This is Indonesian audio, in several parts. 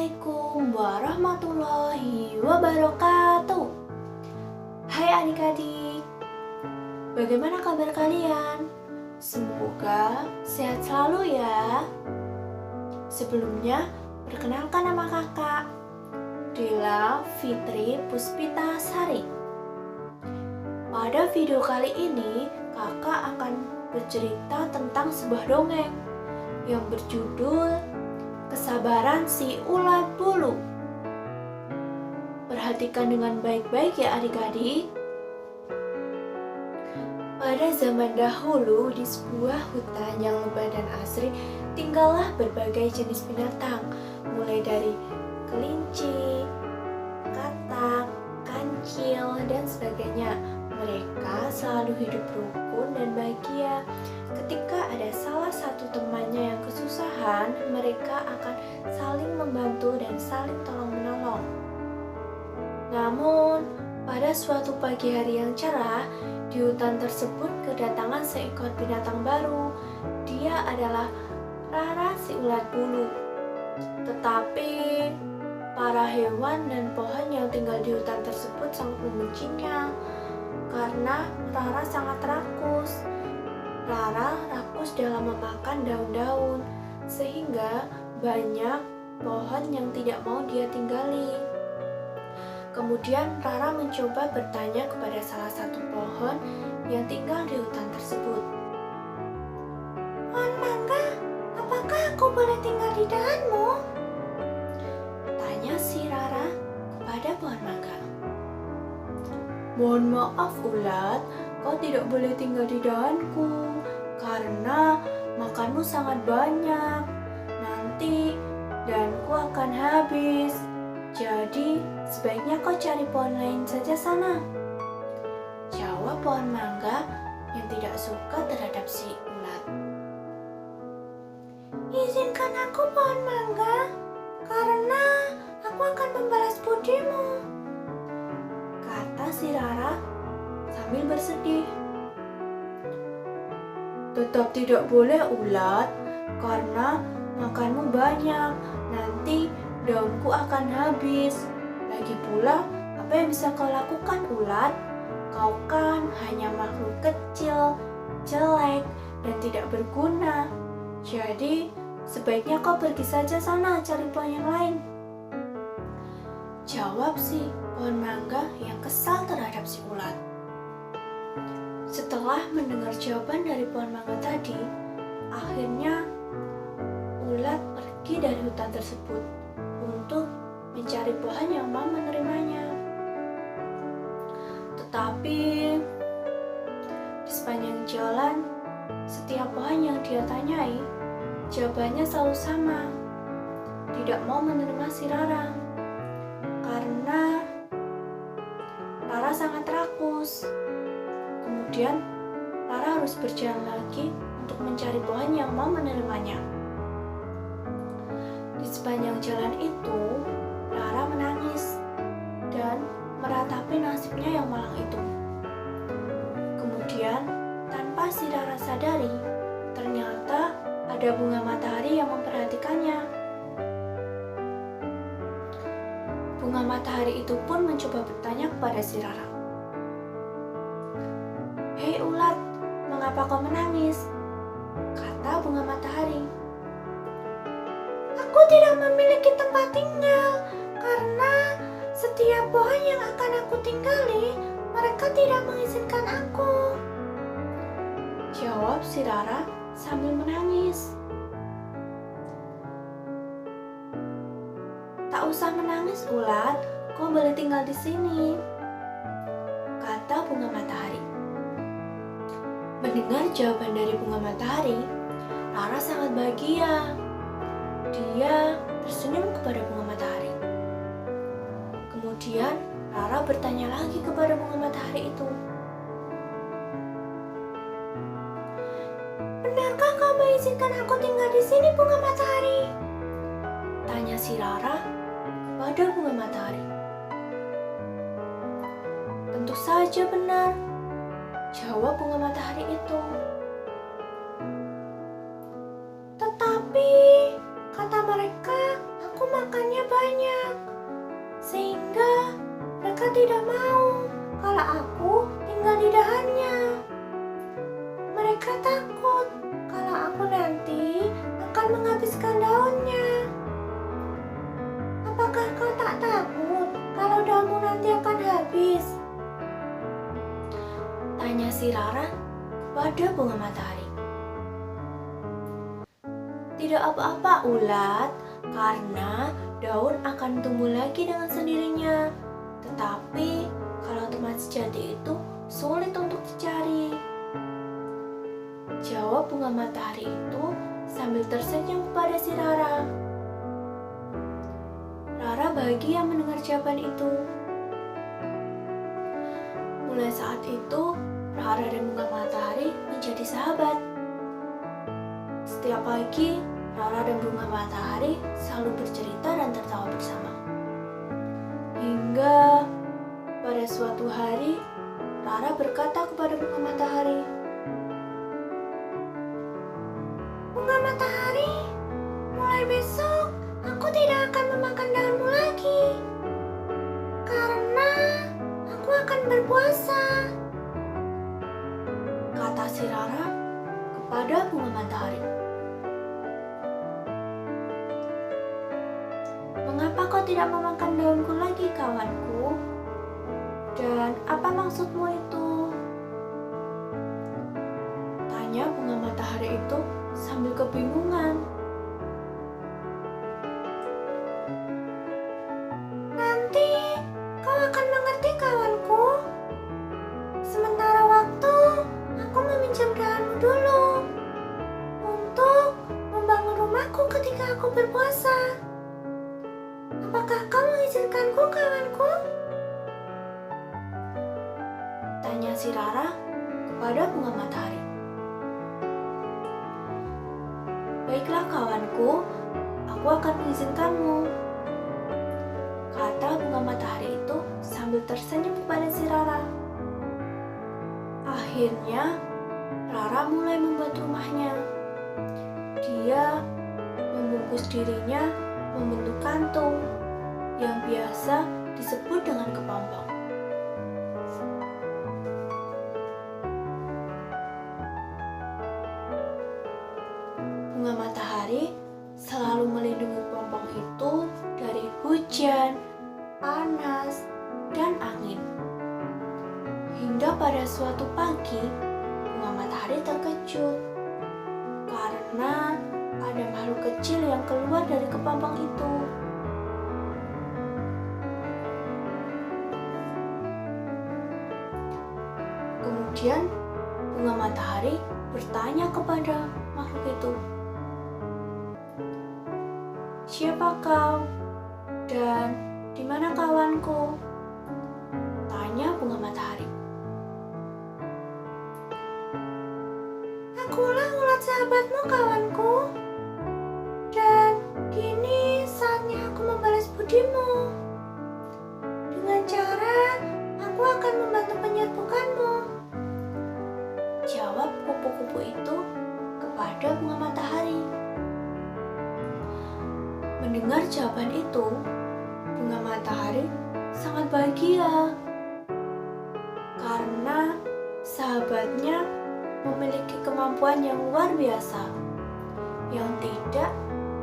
Assalamualaikum warahmatullahi wabarakatuh. Hai adik-adik, bagaimana kabar kalian? Semoga sehat selalu ya. Sebelumnya, perkenalkan nama kakak, Dela Fitri Puspita Sari. Pada video kali ini, kakak akan bercerita tentang sebuah dongeng yang berjudul Kesabaran si Ulat Bulu. Perhatikan dengan baik-baik ya adik-adik. Pada zaman dahulu, di sebuah hutan yang lebat dan asri, tinggallah berbagai jenis binatang, mulai dari kelinci, katak, kancil, dan sebagainya. Mereka selalu hidup rukun dan bahagia. Ketika ada salah satu temannya yang kesusahan, mereka akan saling membantu dan saling tolong-menolong. Namun, pada suatu pagi hari yang cerah, di hutan tersebut kedatangan seekor binatang baru. Dia adalah Rara si ulat bulu. Tetapi, para hewan dan pohon yang tinggal di hutan tersebut sangat membencinya karena Rara sangat rakus. Rara rakus dalam memakan daun-daun, sehingga banyak pohon yang tidak mau dia tinggali. Kemudian Rara mencoba bertanya kepada salah satu pohon yang tinggal di hutan tersebut. "Pohon mangga, apakah aku boleh tinggal di dahanmu?" Tanya si Rara kepada pohon mangga. "Mohon maaf ulat, kau tidak boleh tinggal di dahanku karena makanmu sangat banyak. Nanti dahanku akan habis. Jadi sebaiknya kau cari pohon lain saja sana," jawab pohon mangga yang tidak suka terhadap si ulat. "Izinkan aku pohon mangga, karena aku akan membalas budimu," kata si Rara sambil bersedih. "Tetap tidak boleh ulat, karena makanmu banyak. Nanti daunku akan habis. Lagi pula, apa yang bisa kau lakukan ulat? Kau kan hanya makhluk kecil, jelek, dan tidak berguna. Jadi, sebaiknya kau pergi saja sana cari pohon yang lain," jawab si pohon mangga yang kesal terhadap si ulat. Setelah mendengar jawaban dari pohon mangga tadi, akhirnya ulat pergi dari hutan tersebut untuk mencari pohon yang mau menerimanya. Tetapi di sepanjang jalan, setiap pohon yang dia tanyai, jawabannya selalu sama. Tidak mau menerima si Rara karena Rara sangat rakus. Kemudian Rara harus berjalan lagi untuk mencari pohon yang mau menerimanya. Di sepanjang jalan itu, Rara menangis dan meratapi nasibnya yang malang itu. Kemudian, tanpa si Rara sadari, ternyata ada bunga matahari yang memperhatikannya. Bunga matahari itu pun mencoba bertanya kepada si Rara. "Hei ulat, mengapa kau menangis?" kata bunga matahari. "Aku tidak memiliki tempat tinggal karena setiap pohon yang akan aku tinggali, mereka tidak mengizinkan aku," jawab si Rara sambil menangis. "Tak usah menangis ulat, kau boleh tinggal di sini," kata bunga matahari. Mendengar jawaban dari bunga matahari, Rara sangat bahagia. Dia tersenyum kepada bunga matahari. Kemudian Rara bertanya lagi kepada bunga matahari itu. "Benarkah kau mengizinkan aku tinggal di sini, bunga matahari?" tanya si Rara kepada bunga matahari. "Tentu saja benar," jawab bunga matahari itu. "Tetapi," kata mereka, "aku aku makannya banyak, sehingga mereka tidak mau kalau aku tinggal di dahannya. Mereka takut kalau aku nanti akan menghabiskan daunnya. Apakah kau tak takut kalau daunmu nanti akan habis? Tanya si Rara kepada bunga matahari. Tidak apa-apa ulat, karena daun akan tumbuh lagi dengan sendirinya. Tetapi kalau teman sejati itu sulit untuk dicari. Jawab bunga matahari itu sambil tersenyum kepada si Rara. Rara bahagia mendengar jawaban itu. Mulai saat itu, Rara dan bunga matahari menjadi sahabat. Setiap pagi, Rara dan bunga matahari selalu bercerita dan tertawa bersama. Hingga pada suatu hari, Rara berkata kepada bunga matahari, "Bunga matahari, mulai besok aku tidak akan memakan daunmu lagi, karena aku akan berpuasa," kata si Rara kepada bunga matahari. "Mengapa kau tidak memakan daunku lagi, kawanku? Dan apa maksudmu itu?" tanya bunga matahari itu sambil kebingungan. "Nanti kau akan mengerti, kawanku. Sementara waktu, aku meminjam dahanmu dulu untuk membangun rumahku ketika aku berpuasa. Apakah kau mengizinkanku, kawanku?" tanya si Rara kepada bunga matahari. "Baiklah, kawanku, aku akan mengizinkanmu," kata bunga matahari itu sambil tersenyum kepada si Rara. Akhirnya, Rara mulai membuat rumahnya. Dia membungkus dirinya membentuk kantung yang biasa disebut dengan kepompong. Bunga matahari selalu melindungi kepompong itu dari hujan, panas, dan angin. Hingga pada suatu pagi, bunga matahari terkejut karena ada makhluk kecil yang keluar dari kepompong itu. Kemudian bunga matahari bertanya kepada makhluk itu, "Siapa kau? Dan di mana kawanku?" tanya bunga matahari. "Akulah ulat sahabatmu, kawanku. Dan kini saatnya aku membalas budimu. Dengan cara aku akan membantu menyerbukanmu," jawab kupu-kupu itu kepada bunga matahari. Mendengar jawaban itu, bunga matahari sangat bahagia karena sahabatnya memiliki kemampuan yang luar biasa yang tidak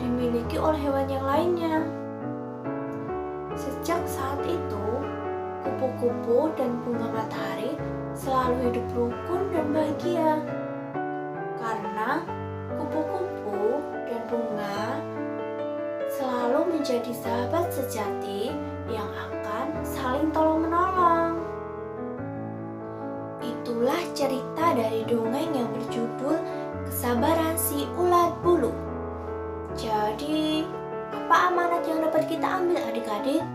dimiliki oleh hewan yang lainnya. Sejak saat itu, kupu-kupu dan bunga matahari selalu hidup rukun dan bahagia karena kupu-kupu dan bunga selalu menjadi sahabat sejati yang akan saling tolong-menolong. Itulah cerita dari dongeng yang berjudul Kesabaran Si Ulat Bulu. Jadi, apa amanat yang dapat kita ambil, adik-adik?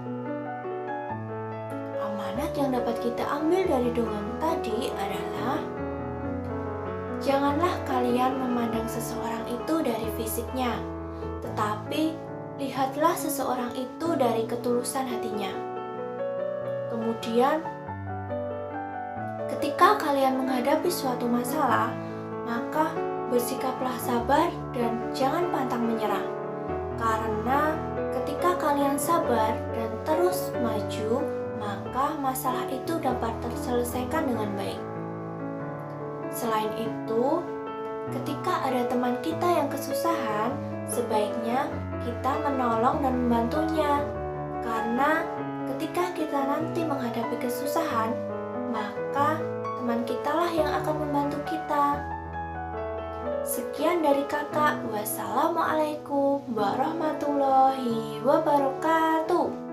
Amanat yang dapat kita ambil dari dongeng tadi adalah janganlah kalian memandang seseorang itu dari fisiknya, tetapi lihatlah seseorang itu dari ketulusan hatinya. Kemudian, ketika kalian menghadapi suatu masalah, maka bersikaplah sabar dan jangan pantang menyerah. Karena Ketika kalian sabar dan terus maju, maka masalah itu dapat terselesaikan dengan baik. Selain itu, ketika ada teman kita yang kesusahan, sebaiknya kita menolong dan membantunya. Karena ketika kita nanti menghadapi kesusahan, maka teman kitalah yang akan membantu kita. Sekian dari kakak. Wassalamualaikum warahmatullahi wabarakatuh.